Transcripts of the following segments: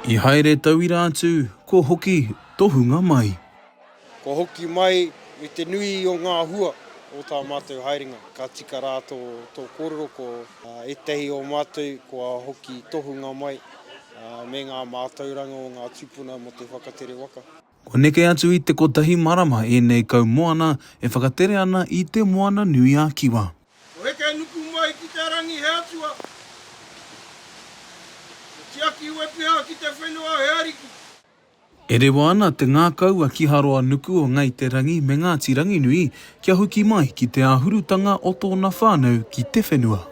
I haere tauira atu, ko hoki tohunga mai. Ko hoki mai i te nui o ngā hua o tā mātou haerenga. Ka tika rā tō kōrero ko e tehi o mātou kua hoki tohunga mai me ngā mātauranga o ngā tupuna mo te whakatere waka. Ko neke atu i te kotahi marama e nei kau moana e whakatere ana i te moana nui a kiwa. Ko heke nuku mai ki te rangi he atua. Tiaki ue piha ki te whenua he ariku. E rewa ana te ngā kaua ki haroa nuku o ngai te rangi me ngā tirangi nui kia hoki mai ki te āhurutanga o tōna whānau ki te whenua.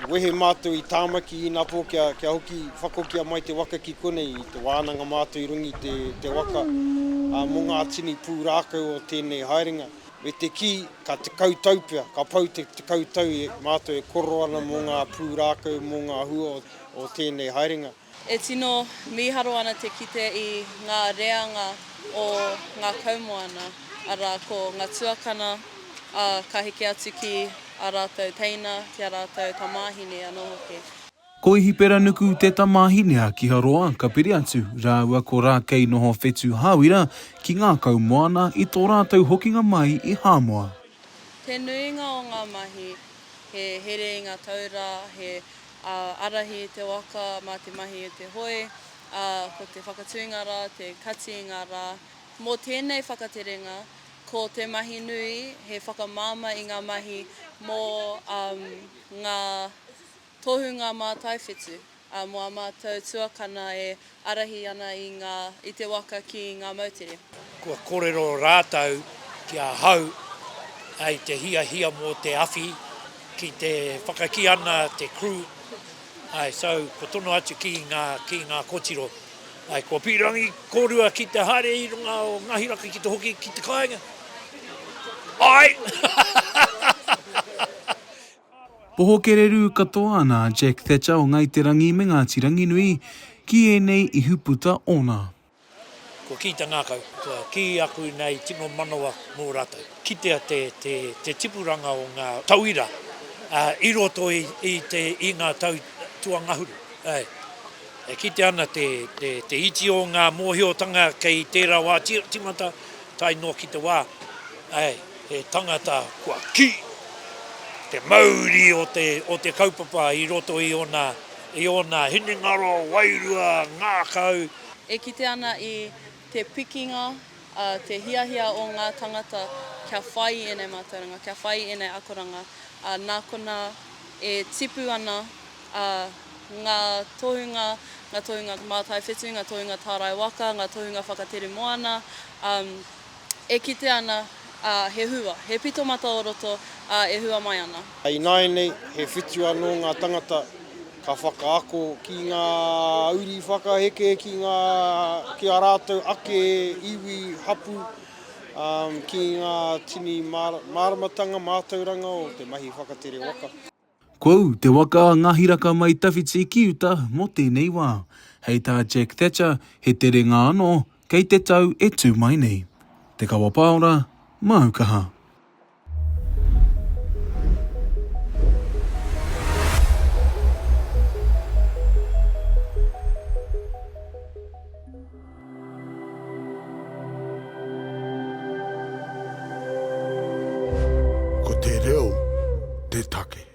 Wehe mātou i tāmaki i nā pō kia hoki whakokia mai te waka ki konei i te wānanga mātou i rungi te waka mo ngā tini pūrākau o tēnei haerenga. Me te ki, ka te kautau pia, ka pau te kautau e mātou e koro ana mo ngā pūrākau mo ngā hua o tēnei haerenga. E tino miharo ana te kite i ngā reanga o ngā kaumoana, ara ko ngā tuakana ka heke atu ki a rātou teina, ki a rātou tamāhine anō hoki. Ko ihi pera nuku te tamāhine a ki haroa ka piri atu, rāua ko rā kei noho whetū hāwira ki ngā kaumoana i tō rātou hokinga mai i Hāmoa. Te nuinga o ngā mahi, he here i ngā taura, he arahi te waka mā te mahi e te hoi, ko te whakatuinga rā, te katiinga rā. Mō tēnei whakaterenga, ko te mahi nui, he whakamāma i ngā mahi mō ngā tohunga mā taiwhetu. Mō a mātou tuakana e arahi ana i te waka ki ngā mautere. Kua kōrero rātau kia hau ai te hia mō te awhi ki te whakaki ana te crew. Ai, so, ko tono atu ki ngā kotiro. Ai, ko pirangi kōrua ki te haere i runga o ngahi raka ki te hoki ki te kāinga. Ai! Poho kereru katoa ana Jack Thatcher o ngai te rangi me ngā tirangi nui ki e nei i huputa ona. Ko ki te ngākau, kua ki aku nei tino manawa mō rātou. Kitea te tipuranga o ngā tauira, i roto i ngā tuangahuru. E kite ana te iti o ngā mōhiotanga kei tērā wā timata, tai noa ki te wā. He tangata kua ki, te mauri o te kaupapa i roto i ona hinengaro, wairua, ngākau. E kite ana i te pikinga, te hiahia o ngā tangata kia whai ene mātauranga, kia whai ene akoranga. Nā kona e tipu ana ngā tohunga mā taiwhetu, ngā tohunga tārai waka, ngā tohunga whakatere moana. E kite ana he hua, he pito mata o roto e hua mai ana. I nāi nei, he whitu anō ngā tangata ka whakaako ki ngā uri whakaheke, ki a rātou ake, iwi, hapu, ki ngā tini māramatanga, mātauranga o te mahi whakatere waka. Kou, te waka ngahi raka mai tawhiti ki uta mo tēnei wā. Hei tā Jack Thatcher, he tere ngā anō, kei te tau e tū mai nei. Te kawa paora, maukaha. Ko te reo, te take.